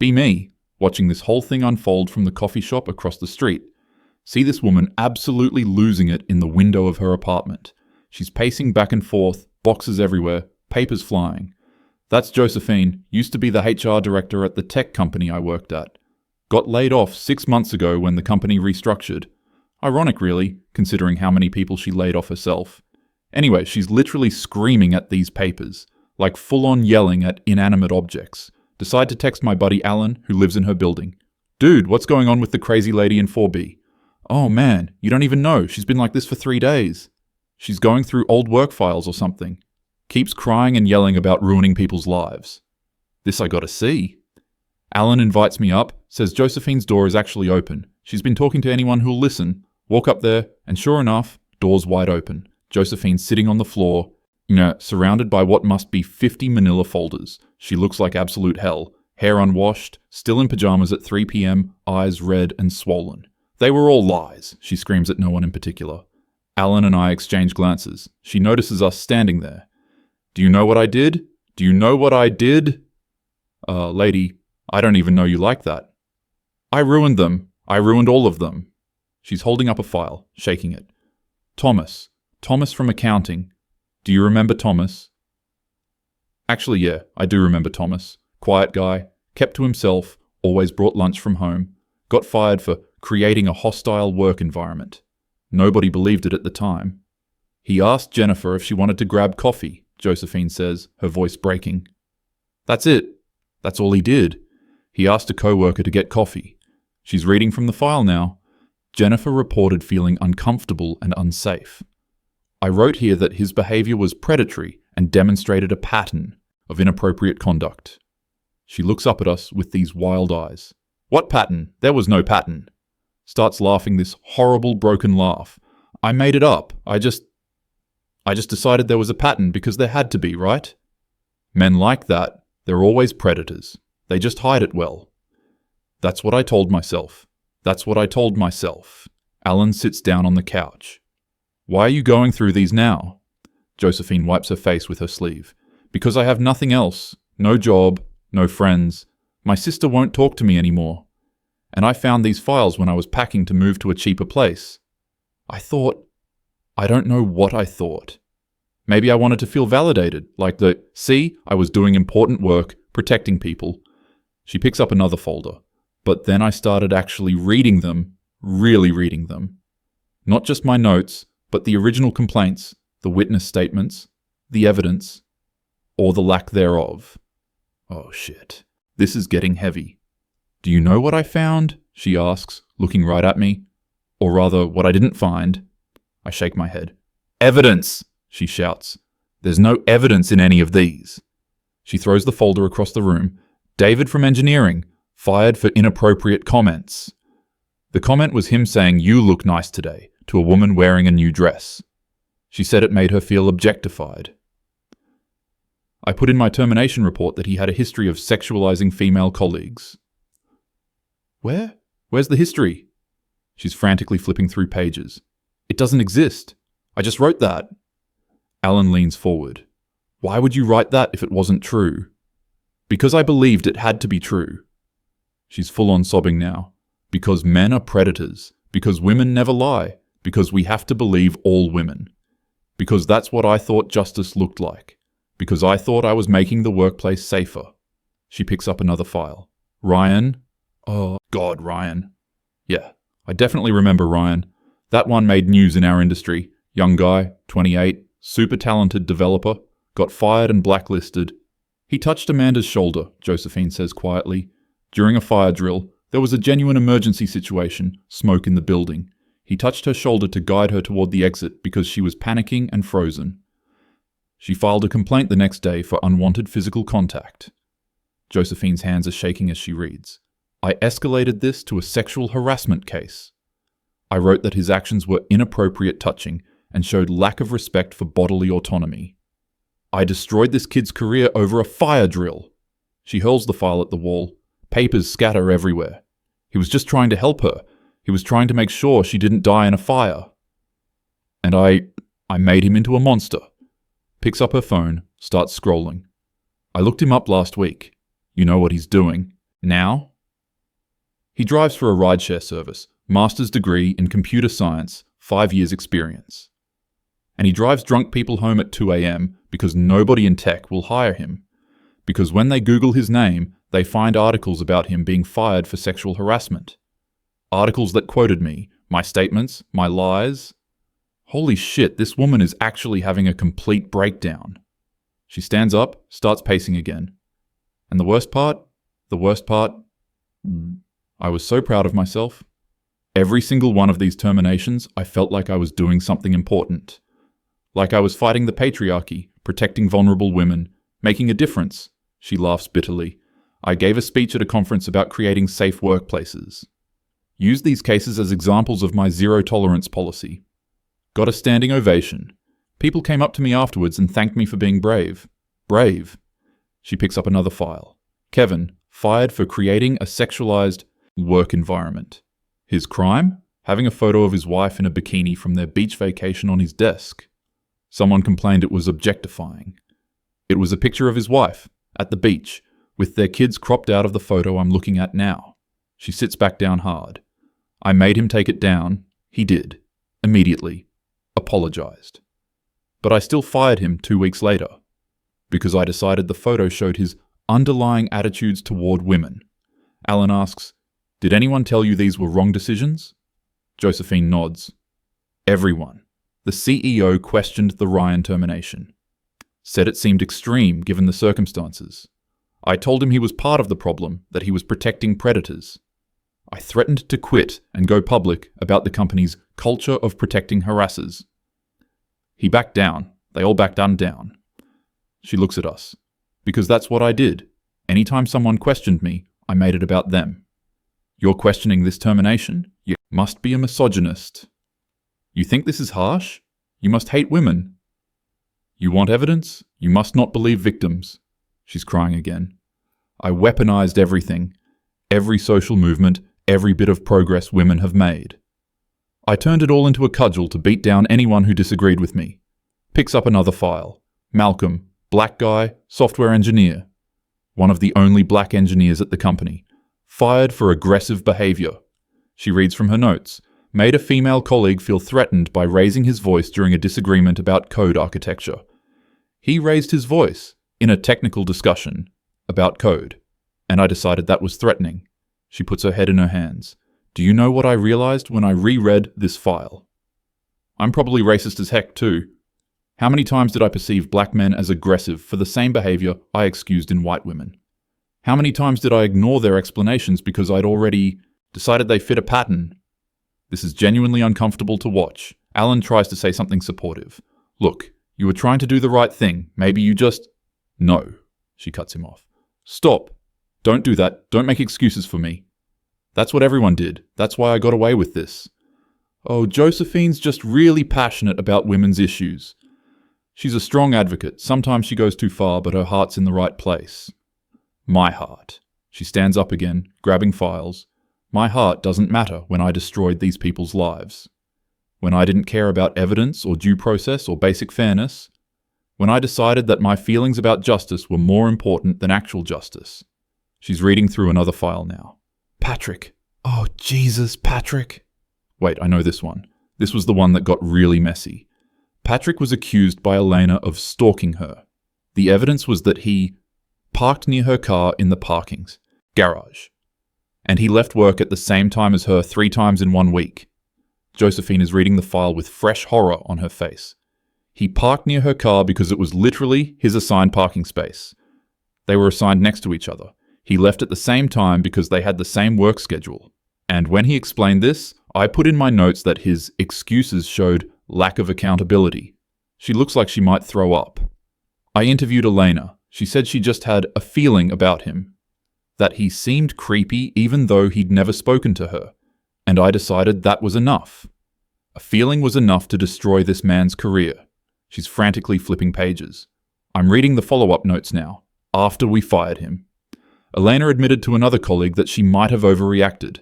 Be me, watching this whole thing unfold from the coffee shop across the street. See this woman absolutely losing it in the window of her apartment. She's pacing back and forth, boxes everywhere, papers flying. That's Josephine, used to be the HR director at the tech company I worked at. Got laid off 6 months ago when the company restructured. Ironic really, considering how many people she laid off herself. Anyway, she's literally screaming at these papers, like full-on yelling at inanimate objects. Decide to text my buddy Alan, who lives in her building. Dude, what's going on with the crazy lady in 4B? Oh man, you don't even know, she's been like this for 3 days. She's going through old work files or something. Keeps crying and yelling about ruining people's lives. This I gotta see. Alan invites me up, says Josephine's door is actually open. She's been talking to anyone who'll listen. Walk up there, and sure enough, door's wide open. Josephine's sitting on the floor, surrounded by what must be 50 manila folders. She looks like absolute hell. Hair unwashed, still in pajamas at 3 p.m, eyes red and swollen. They were all lies, she screams at no one in particular. Alan and I exchange glances. She notices us standing there. Do you know what I did? Do you know what I did? Lady, I don't even know you like that. I ruined them. I ruined all of them. She's holding up a file, shaking it. Thomas from accounting. Do you remember Thomas? Actually, yeah, I do remember Thomas. Quiet guy, kept to himself, always brought lunch from home. Got fired for creating a hostile work environment. Nobody believed it at the time. He asked Jennifer if she wanted to grab coffee, Josephine says, her voice breaking. That's it. That's all he did. He asked a co-worker to get coffee. She's reading from the file now. Jennifer reported feeling uncomfortable and unsafe. I wrote here that his behavior was predatory and demonstrated a pattern of inappropriate conduct. She looks up at us with these wild eyes. What pattern? There was no pattern. Starts laughing this horrible broken laugh. I made it up. I just decided there was a pattern because there had to be, right? Men like that, they're always predators. They just hide it well. That's what I told myself. That's what I told myself. Alan sits down on the couch. Why are you going through these now? Josephine wipes her face with her sleeve. Because I have nothing else. No job, no friends. My sister won't talk to me anymore. And I found these files when I was packing to move to a cheaper place. I don't know what I thought. Maybe I wanted to feel validated, like see, I was doing important work, protecting people. She picks up another folder. But then I started actually reading them, really reading them. Not just my notes, but the original complaints, the witness statements, the evidence, or the lack thereof. Oh shit. This is getting heavy. Do you know what I found? She asks, looking right at me. Or rather, what I didn't find. I shake my head. Evidence! She shouts. There's no evidence in any of these. She throws the folder across the room. David from engineering, fired for inappropriate comments. The comment was him saying, "You look nice today," to a woman wearing a new dress. She said it made her feel objectified. I put in my termination report that he had a history of sexualizing female colleagues. Where's the history? She's frantically flipping through pages. It doesn't exist. I just wrote that. Alan leans forward. Why would you write that if it wasn't true? Because I believed it had to be true. She's full on sobbing now. Because men are predators. Because women never lie. Because we have to believe all women. Because that's what I thought justice looked like. Because I thought I was making the workplace safer. She picks up another file. Ryan? Oh, God, Ryan. Yeah, I definitely remember Ryan. That one made news in our industry. Young guy, 28, super talented developer, got fired and blacklisted. He touched Amanda's shoulder, Josephine says quietly. During a fire drill, there was a genuine emergency situation, smoke in the building. He touched her shoulder to guide her toward the exit because she was panicking and frozen. She filed a complaint the next day for unwanted physical contact. Josephine's hands are shaking as she reads. I escalated this to a sexual harassment case. I wrote that his actions were inappropriate touching and showed lack of respect for bodily autonomy. I destroyed this kid's career over a fire drill. She hurls the file at the wall. Papers scatter everywhere. He was just trying to help her. He was trying to make sure she didn't die in a fire. And I made him into a monster. Picks up her phone, starts scrolling. I looked him up last week. You know what he's doing. Now? He drives for a rideshare service, master's degree in computer science, 5 years experience. And he drives drunk people home at 2 a.m. because nobody in tech will hire him. Because when they Google his name, they find articles about him being fired for sexual harassment. Articles that quoted me, my statements, my lies. Holy shit, this woman is actually having a complete breakdown. She stands up, starts pacing again. And the worst part, I was so proud of myself. Every single one of these terminations, I felt like I was doing something important. Like I was fighting the patriarchy, protecting vulnerable women, making a difference. She laughs bitterly. I gave a speech at a conference about creating safe workplaces. Used these cases as examples of my zero-tolerance policy. Got a standing ovation. People came up to me afterwards and thanked me for being brave. Brave. She picks up another file. Kevin, fired for creating a sexualized work environment. His crime? Having a photo of his wife in a bikini from their beach vacation on his desk. Someone complained it was objectifying. It was a picture of his wife, at the beach, with their kids cropped out of the photo I'm looking at now. She sits back down hard. I made him take it down. He did. Immediately. Apologized. But I still fired him 2 weeks later. Because I decided the photo showed his underlying attitudes toward women. Alan asks, "Did anyone tell you these were wrong decisions?" Josephine nods. Everyone. The CEO questioned the Ryan termination. Said it seemed extreme given the circumstances. I told him he was part of the problem, that he was protecting predators. I threatened to quit and go public about the company's culture of protecting harassers. He backed down. They all backed down. She looks at us. Because that's what I did. Anytime someone questioned me, I made it about them. You're questioning this termination? You must be a misogynist. You think this is harsh? You must hate women. You want evidence? You must not believe victims. She's crying again. I weaponized everything. Every social movement, every bit of progress women have made. I turned it all into a cudgel to beat down anyone who disagreed with me. Picks up another file. Malcolm, black guy, software engineer. One of the only black engineers at the company. Fired for aggressive behavior. She reads from her notes. Made a female colleague feel threatened by raising his voice during a disagreement about code architecture. He raised his voice in a technical discussion about code, and I decided that was threatening. She puts her head in her hands. Do you know what I realized when I reread this file? I'm probably racist as heck too. How many times did I perceive black men as aggressive for the same behavior I excused in white women? How many times did I ignore their explanations because I'd already decided they fit a pattern? This is genuinely uncomfortable to watch. Alan tries to say something supportive. Look, you were trying to do the right thing. Maybe you just... No, she cuts him off. Stop. Don't do that. Don't make excuses for me. That's what everyone did. That's why I got away with this. Oh, Josephine's just really passionate about women's issues. She's a strong advocate. Sometimes she goes too far, but her heart's in the right place. My heart. She stands up again, grabbing files. My heart doesn't matter when I destroyed these people's lives. When I didn't care about evidence or due process or basic fairness. When I decided that my feelings about justice were more important than actual justice. She's reading through another file now. Patrick. Oh, Jesus, Patrick. Wait, I know this one. This was the one that got really messy. Patrick was accused by Elena of stalking her. The evidence was that he parked near her car in the parking's garage. And he left work at the same time as her 3 times in 1 week. Josephine is reading the file with fresh horror on her face. He parked near her car because it was literally his assigned parking space. They were assigned next to each other. He left at the same time because they had the same work schedule. And when he explained this, I put in my notes that his excuses showed lack of accountability. She looks like she might throw up. I interviewed Elena. She said she just had a feeling about him. That he seemed creepy even though he'd never spoken to her. And I decided that was enough. A feeling was enough to destroy this man's career. She's frantically flipping pages. I'm reading the follow-up notes now, after we fired him. Elena admitted to another colleague that she might have overreacted,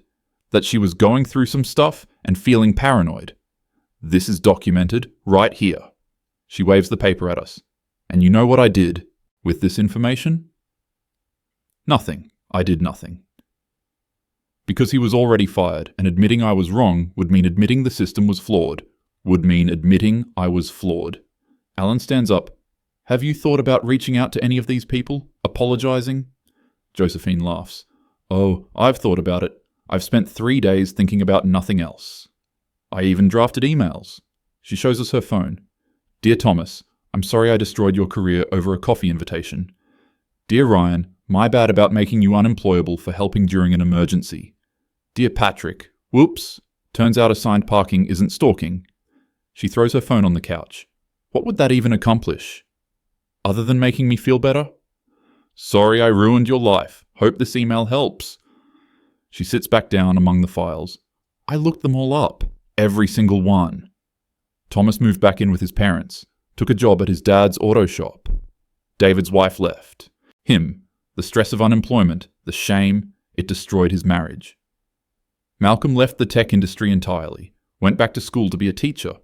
that she was going through some stuff and feeling paranoid. This is documented right here. She waves the paper at us. And you know what I did with this information? Nothing. I did nothing. Because he was already fired, and admitting I was wrong would mean admitting the system was flawed. Would mean admitting I was flawed. Alan stands up. Have you thought about reaching out to any of these people? Apologizing? Josephine laughs. Oh, I've thought about it. I've spent 3 days thinking about nothing else. I even drafted emails. She shows us her phone. Dear Thomas, I'm sorry I destroyed your career over a coffee invitation. Dear Ryan, my bad about making you unemployable for helping during an emergency. Dear Patrick, whoops, turns out assigned parking isn't stalking. She throws her phone on the couch. What would that even accomplish? Other than making me feel better? Sorry I ruined your life. Hope this email helps. She sits back down among the files. I looked them all up. Every single one. Thomas moved back in with his parents. Took a job at his dad's auto shop. David's wife left. Him. The stress of unemployment. The shame. It destroyed his marriage. Malcolm left the tech industry entirely. Went back to school to be a teacher.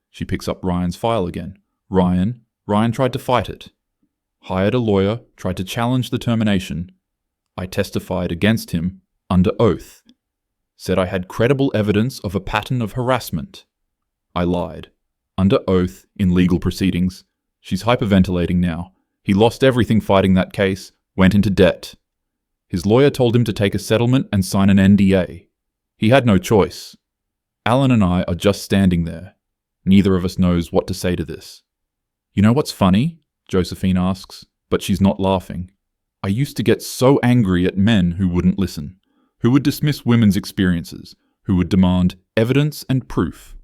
She picks up Ryan's file again. Ryan tried to fight it. Hired a lawyer, tried to challenge the termination. I testified against him under oath. Said I had credible evidence of a pattern of harassment. I lied. Under oath, in legal proceedings. She's hyperventilating now. He lost everything fighting that case, went into debt. His lawyer told him to take a settlement and sign an NDA. He had no choice. Alan and I are just standing there. Neither of us knows what to say to this. You know what's funny? Josephine asks, but she's not laughing. I used to get so angry at men who wouldn't listen, who would dismiss women's experiences, who would demand evidence and proof.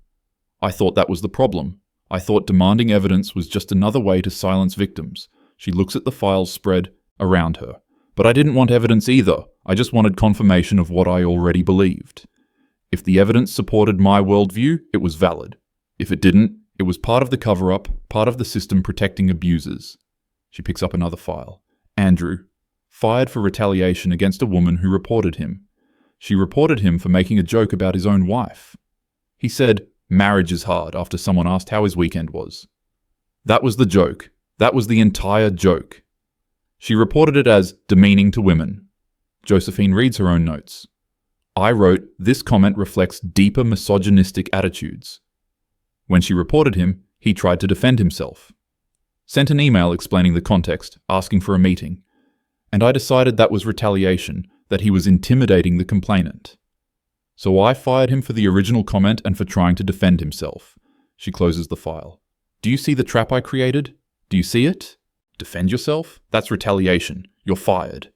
I thought that was the problem. I thought demanding evidence was just another way to silence victims. She looks at the files spread around her. But I didn't want evidence either. I just wanted confirmation of what I already believed. If the evidence supported my worldview, it was valid. If it didn't, it was part of the cover-up, part of the system protecting abusers. She picks up another file. Andrew. Fired for retaliation against a woman who reported him. She reported him for making a joke about his own wife. He said, marriage is hard, after someone asked how his weekend was. That was the joke. That was the entire joke. She reported it as demeaning to women. Josephine reads her own notes. I wrote, this comment reflects deeper misogynistic attitudes. When she reported him, he tried to defend himself. Sent an email explaining the context, asking for a meeting. And I decided that was retaliation, that he was intimidating the complainant. So I fired him for the original comment and for trying to defend himself. She closes the file. Do you see the trap I created? Do you see it? Defend yourself? That's retaliation. You're fired.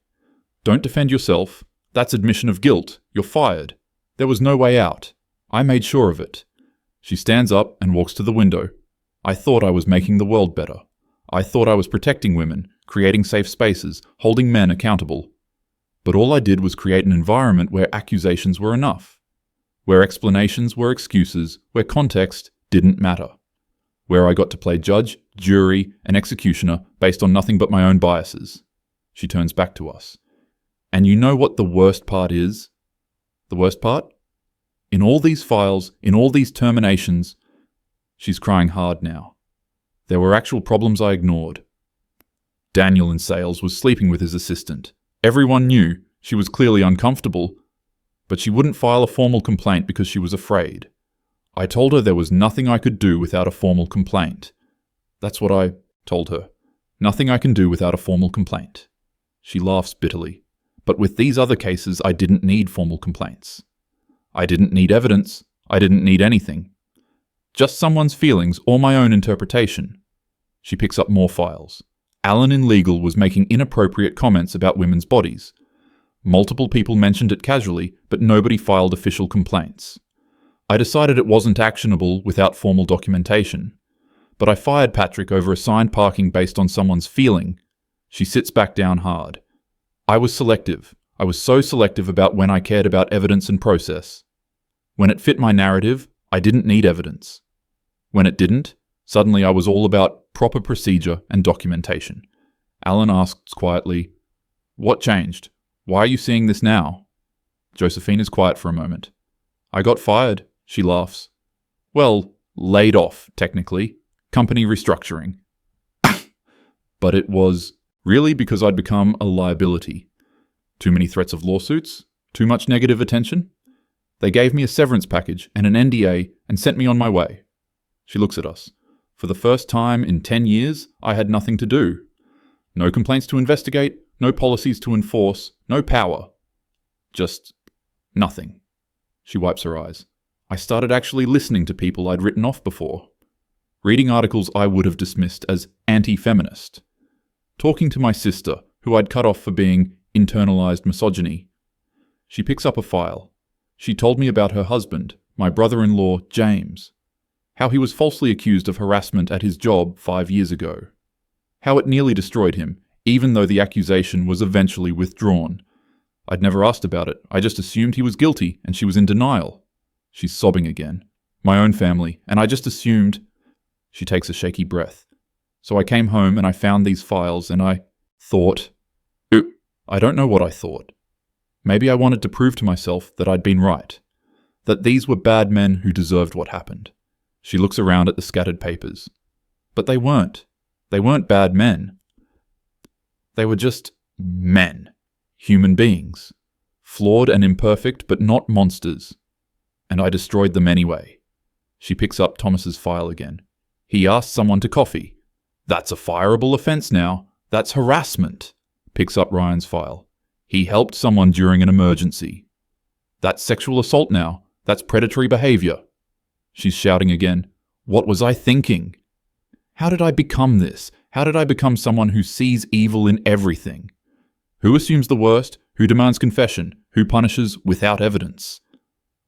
Don't defend yourself. That's admission of guilt. You're fired. There was no way out. I made sure of it. She stands up and walks to the window. I thought I was making the world better. I thought I was protecting women, creating safe spaces, holding men accountable. But all I did was create an environment where accusations were enough, where explanations were excuses, where context didn't matter, where I got to play judge, jury, and executioner based on nothing but my own biases. She turns back to us. And you know what the worst part is? The worst part? In all these files, in all these terminations, she's crying hard now. There were actual problems I ignored. Daniel in sales was sleeping with his assistant. Everyone knew. She was clearly uncomfortable. But she wouldn't file a formal complaint because she was afraid. I told her there was nothing I could do without a formal complaint. That's what I told her. Nothing I can do without a formal complaint. She laughs bitterly. But with these other cases, I didn't need formal complaints. I didn't need evidence. I didn't need anything. Just someone's feelings or my own interpretation. She picks up more files. Alan in legal was making inappropriate comments about women's bodies. Multiple people mentioned it casually, but nobody filed official complaints. I decided it wasn't actionable without formal documentation. But I fired Patrick over assigned parking based on someone's feeling. She sits back down hard. I was selective. I was so selective about when I cared about evidence and process. When it fit my narrative, I didn't need evidence. When it didn't, suddenly I was all about proper procedure and documentation. Alan asks quietly, "What changed? Why are you seeing this now?" Josephine is quiet for a moment. "I got fired," she laughs. "Well, laid off, technically. Company restructuring." But it was really because I'd become a liability. Too many threats of lawsuits, Too much negative attention? They gave me a severance package and an NDA and sent me on my way. She looks at us. For the first time in 10 years, I had nothing to do. No complaints to investigate, no policies to enforce, no power. Just nothing. She wipes her eyes. I started actually listening to people I'd written off before. Reading articles I would have dismissed as anti-feminist. Talking to my sister, who I'd cut off for being internalized misogyny. She picks up a file. She told me about her husband, my brother-in-law, James. How he was falsely accused of harassment at his job 5 years ago. How it nearly destroyed him, even though the accusation was eventually withdrawn. I'd never asked about it. I just assumed he was guilty, and she was in denial. She's sobbing again. My own family, and I just assumed... She takes a shaky breath. So I came home and I found these files and I thought... I don't know what I thought. Maybe I wanted to prove to myself that I'd been right. That these were bad men who deserved what happened. She looks around at the scattered papers. But they weren't. They weren't bad men. They were just men. Human beings. Flawed and imperfect, but not monsters. And I destroyed them anyway. She picks up Thomas's file again. He asked someone to coffee. That's a fireable offense now. That's harassment. Picks up Ryan's file. He helped someone during an emergency. That's sexual assault now. That's predatory behavior. She's shouting again. What was I thinking? How did I become this? How did I become someone who sees evil in everything? Who assumes the worst? Who demands confession? Who punishes without evidence?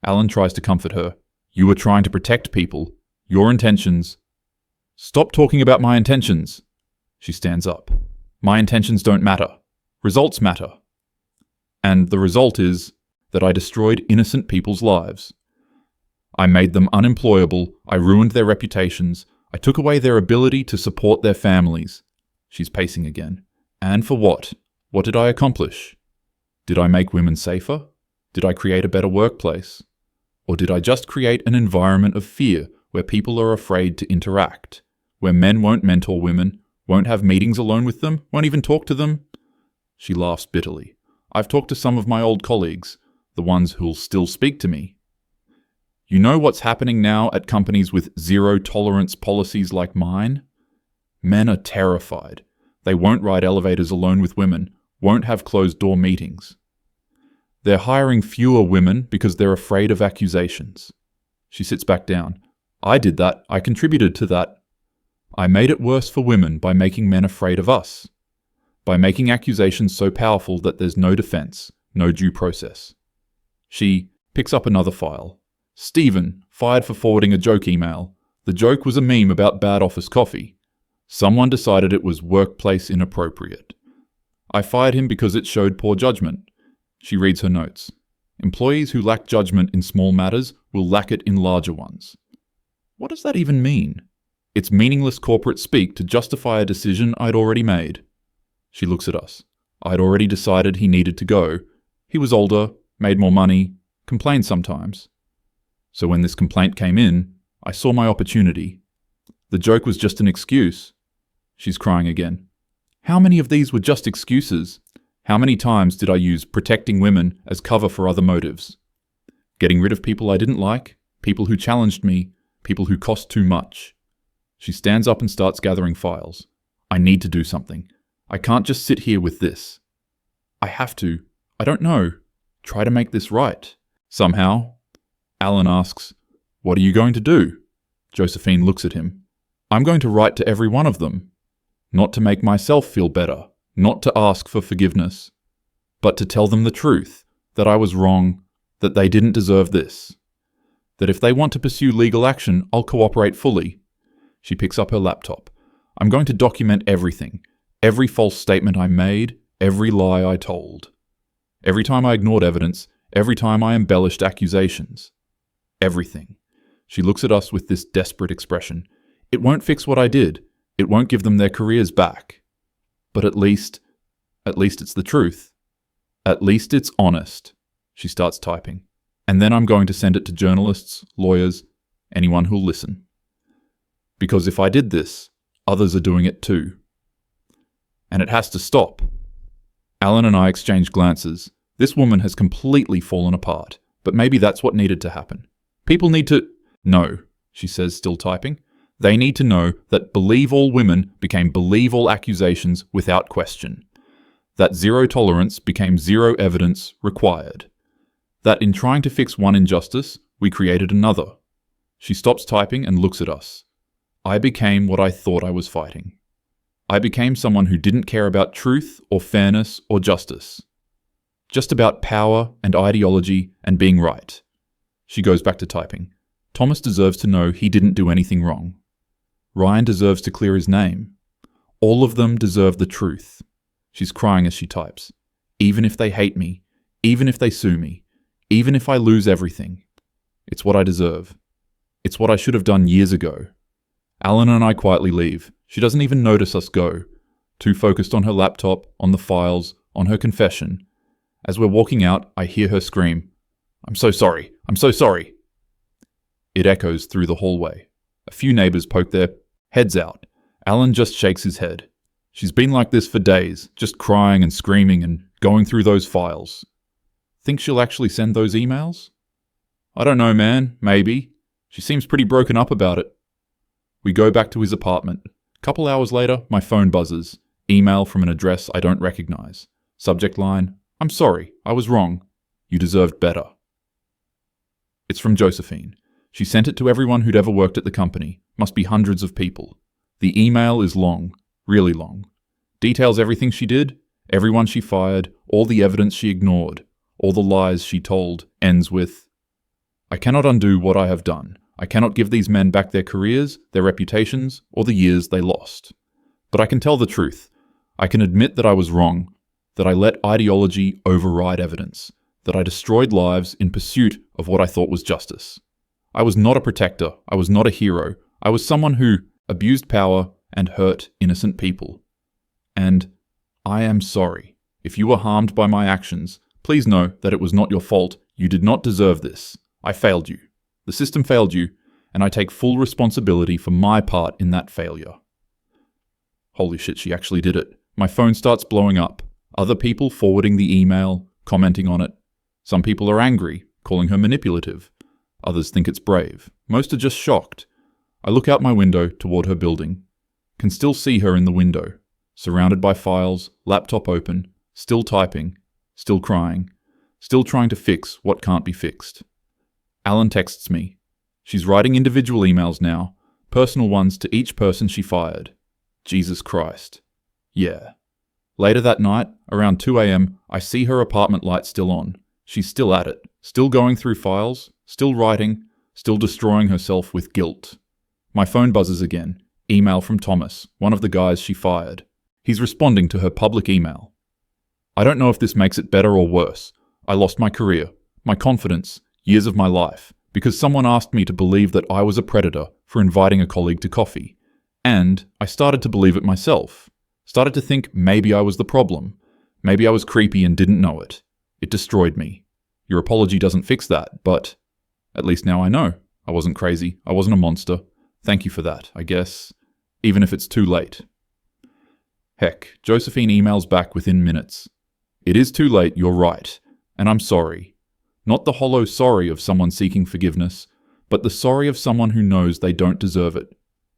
Alan tries to comfort her. You were trying to protect people. Your intentions... Stop talking about my intentions. She stands up. My intentions don't matter. Results matter. And the result is that I destroyed innocent people's lives. I made them unemployable. I ruined their reputations. I took away their ability to support their families. She's pacing again. And for what? What did I accomplish? Did I make women safer? Did I create a better workplace? Or did I just create an environment of fear where people are afraid to interact? Where men won't mentor women, won't have meetings alone with them, won't even talk to them? She laughs bitterly. I've talked to some of my old colleagues, the ones who'll still speak to me. You know what's happening now at companies with zero-tolerance policies like mine? Men are terrified. They won't ride elevators alone with women, won't have closed-door meetings. They're hiring fewer women because they're afraid of accusations. She sits back down. I did that. I contributed to that. I made it worse for women by making men afraid of us. By making accusations so powerful that there's no defense, no due process. She picks up another file. Stephen, fired for forwarding a joke email. The joke was a meme about bad office coffee. Someone decided it was workplace inappropriate. I fired him because it showed poor judgment. She reads her notes. Employees who lack judgment in small matters will lack it in larger ones. What does that even mean? It's meaningless corporate speak to justify a decision I'd already made. She looks at us. I'd already decided he needed to go. He was older, made more money, complained sometimes. So when this complaint came in, I saw my opportunity. The joke was just an excuse. She's crying again. How many of these were just excuses? How many times did I use protecting women as cover for other motives? Getting rid of people I didn't like, people who challenged me, people who cost too much. She stands up and starts gathering files. I need to do something. I can't just sit here with this. I have to. I don't know. Try to make this right. Somehow. Alan asks, what are you going to do? Josephine looks at him. I'm going to write to every one of them. Not to make myself feel better. Not to ask for forgiveness. But to tell them the truth. That I was wrong. That they didn't deserve this. That if they want to pursue legal action, I'll cooperate fully. She picks up her laptop. I'm going to document everything. Every false statement I made, every lie I told. Every time I ignored evidence, every time I embellished accusations. Everything. She looks at us with this desperate expression. It won't fix what I did. It won't give them their careers back. But at least it's the truth. At least it's honest. She starts typing. And then I'm going to send it to journalists, lawyers, anyone who'll listen. Because if I did this, others are doing it too. And it has to stop. Alan and I exchange glances. This woman has completely fallen apart, but maybe that's what needed to happen. People need to... No, she says, still typing. They need to know that believe all women became believe all accusations without question. That zero tolerance became zero evidence required. That in trying to fix one injustice, we created another. She stops typing and looks at us. I became what I thought I was fighting. I became someone who didn't care about truth or fairness or justice. Just about power and ideology and being right. She goes back to typing. Thomas deserves to know he didn't do anything wrong. Ryan deserves to clear his name. All of them deserve the truth. She's crying as she types. Even if they hate me, even if they sue me, even if I lose everything. It's what I deserve. It's what I should have done years ago. Alan and I quietly leave. She doesn't even notice us go, too focused on her laptop, on the files, on her confession. As we're walking out, I hear her scream, "I'm so sorry, I'm so sorry." It echoes through the hallway. A few neighbours poke their heads out. Alan just shakes his head. She's been like this for days, just crying and screaming and going through those files. Think she'll actually send those emails? I don't know, man. Maybe. She seems pretty broken up about it. We go back to his apartment. Couple hours later, my phone buzzes. Email from an address I don't recognize. Subject line, "I'm sorry, I was wrong. You deserved better." It's from Josephine. She sent it to everyone who'd ever worked at the company. Must be hundreds of people. The email is long, really long. Details everything she did, everyone she fired, all the evidence she ignored, all the lies she told. Ends with, "I cannot undo what I have done. I cannot give these men back their careers, their reputations, or the years they lost. But I can tell the truth. I can admit that I was wrong, that I let ideology override evidence, that I destroyed lives in pursuit of what I thought was justice. I was not a protector. I was not a hero. I was someone who abused power and hurt innocent people. And I am sorry. If you were harmed by my actions, please know that it was not your fault. You did not deserve this. I failed you. The system failed you, and I take full responsibility for my part in that failure." Holy shit, she actually did it. My phone starts blowing up. Other people forwarding the email, commenting on it. Some people are angry, calling her manipulative. Others think it's brave. Most are just shocked. I look out my window toward her building. Can still see her in the window, surrounded by files, laptop open, still typing, still crying, still trying to fix what can't be fixed. Alan texts me. She's writing individual emails now, personal ones to each person she fired. Jesus Christ. Yeah. Later that night, around 2 a.m, I see her apartment light still on. She's still at it, still going through files, still writing, still destroying herself with guilt. My phone buzzes again. Email from Thomas, one of the guys she fired. He's responding to her public email. "I don't know if this makes it better or worse. I lost my career, my confidence, years of my life, because someone asked me to believe that I was a predator for inviting a colleague to coffee. And I started to believe it myself. Started to think maybe I was the problem. Maybe I was creepy and didn't know it. It destroyed me. Your apology doesn't fix that, but at least now I know. I wasn't crazy. I wasn't a monster. Thank you for that, I guess. Even if it's too late." Heck, Josephine emails back within minutes. "It is too late, you're right. And I'm sorry. Not the hollow sorry of someone seeking forgiveness, but the sorry of someone who knows they don't deserve it.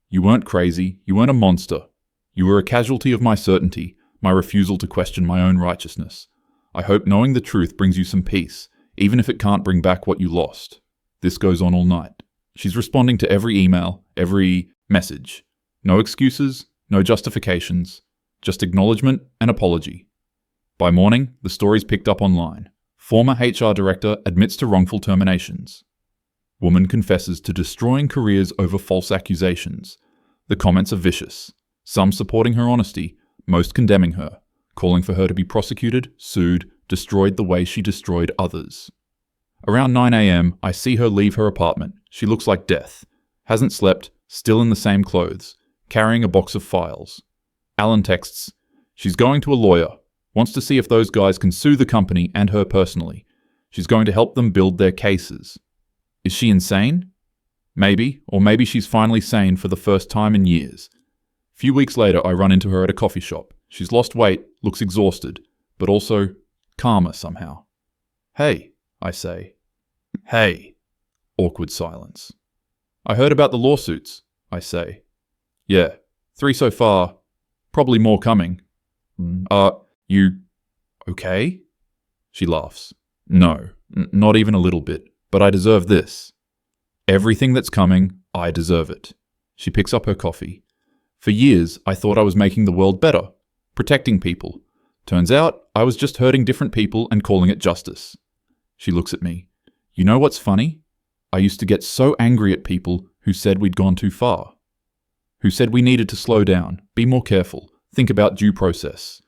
You weren't crazy. You weren't a monster. You were a casualty of my certainty, my refusal to question my own righteousness. I hope knowing the truth brings you some peace, even if it can't bring back what you lost." This goes on all night. She's responding to every email, every message. No excuses, no justifications, just acknowledgement and apology. By morning, the story's picked up online. Former HR director admits to wrongful terminations. Woman confesses to destroying careers over false accusations. The comments are vicious. Some supporting her honesty, most condemning her, calling for her to be prosecuted, sued, destroyed the way she destroyed others. Around 9 a.m, I see her leave her apartment. She looks like death. Hasn't slept, still in the same clothes, carrying a box of files. Alan texts, "She's going to a lawyer. Wants to see if those guys can sue the company and her personally. She's going to help them build their cases." Is she insane? Maybe, or maybe she's finally sane for the first time in years. A few weeks later, I run into her at a coffee shop. She's lost weight, looks exhausted, but also calmer somehow. Hey, I say. Hey. Awkward silence. I heard about the lawsuits, I say. Yeah, 3 so far. Probably more coming. You okay? She laughs. No, not even a little bit, but I deserve this. Everything that's coming, I deserve it. She picks up her coffee. For years, I thought I was making the world better, protecting people. Turns out, I was just hurting different people and calling it justice. She looks at me. You know what's funny? I used to get so angry at people who said we'd gone too far. Who said we needed to slow down, be more careful, think about due process.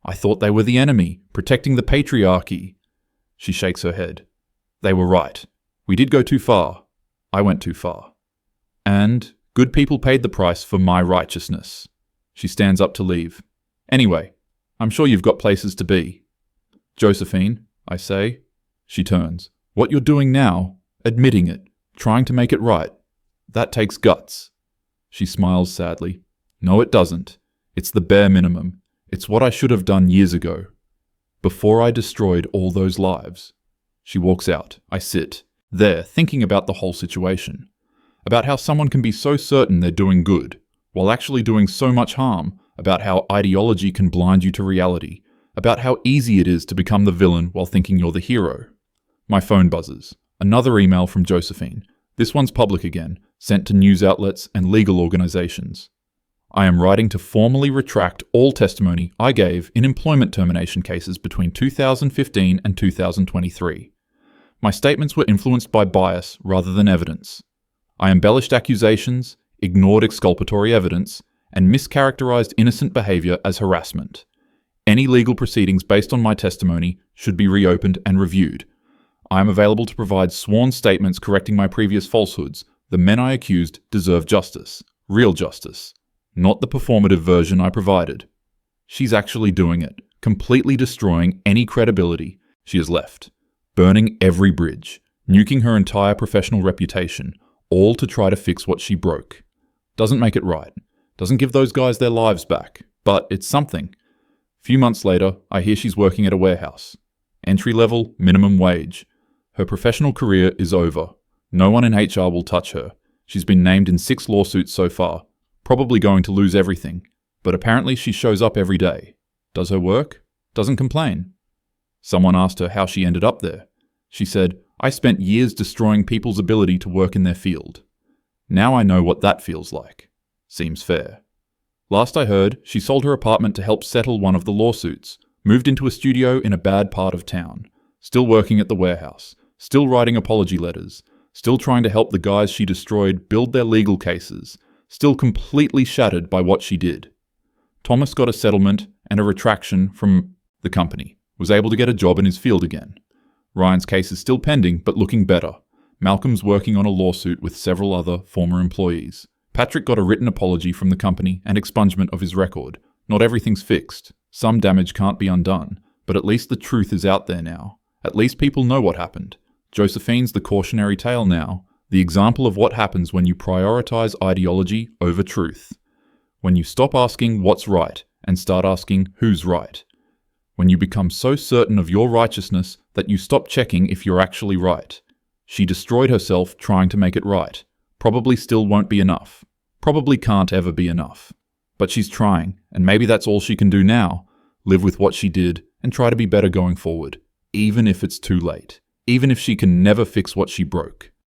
I thought they were the enemy, protecting the patriarchy. She shakes her head. They were right. We did go too far. I went too far. And good people paid the price for my righteousness. She stands up to leave. Anyway, I'm sure you've got places to be. Josephine, I say. She turns. What you're doing now, admitting it, trying to make it right, that takes guts. She smiles sadly. No, it doesn't. It's the bare minimum. It's what I should have done years ago. Before I destroyed all those lives. She walks out. I sit there thinking about the whole situation. About how someone can be so certain they're doing good, while actually doing so much harm. About how ideology can blind you to reality. About how easy it is to become the villain while thinking you're the hero. My phone buzzes. Another email from Josephine. This one's public again, sent to news outlets and legal organizations. I am writing to formally retract all testimony I gave in employment termination cases between 2015 and 2023. My statements were influenced by bias rather than evidence. I embellished accusations, ignored exculpatory evidence, and mischaracterized innocent behavior as harassment. Any legal proceedings based on my testimony should be reopened and reviewed. I am available to provide sworn statements correcting my previous falsehoods. The men I accused deserve justice, real justice, not the performative version I provided. She's actually doing it, completely destroying any credibility she has left, burning every bridge, nuking her entire professional reputation, all to try to fix what she broke. Doesn't make it right. Doesn't give those guys their lives back, but it's something. Few months later, I hear she's working at a warehouse. Entry level, minimum wage. Her professional career is over. No one in HR will touch her. She's been named in 6 lawsuits so far, probably going to lose everything. But apparently she shows up every day. Does her work? Doesn't complain. Someone asked her how she ended up there. She said, I spent years destroying people's ability to work in their field. Now I know what that feels like. Seems fair. Last I heard, she sold her apartment to help settle one of the lawsuits, moved into a studio in a bad part of town, still working at the warehouse, still writing apology letters, still trying to help the guys she destroyed build their legal cases, still completely shattered by what she did. Thomas got a settlement and a retraction from the company, was able to get a job in his field again. Ryan's case is still pending, but looking better. Malcolm's working on a lawsuit with several other former employees. Patrick got a written apology from the company and expungement of his record. Not everything's fixed. Some damage can't be undone, but at least the truth is out there now. At least people know what happened. Josephine's the cautionary tale now, the example of what happens when you prioritize ideology over truth. When you stop asking what's right and start asking who's right. When you become so certain of your righteousness that you stop checking if you're actually right. She destroyed herself trying to make it right. Probably still won't be enough. Probably can't ever be enough. But she's trying, and maybe that's all she can do now. Live with what she did and try to be better going forward, even if it's too late. Even if she can never fix what she broke.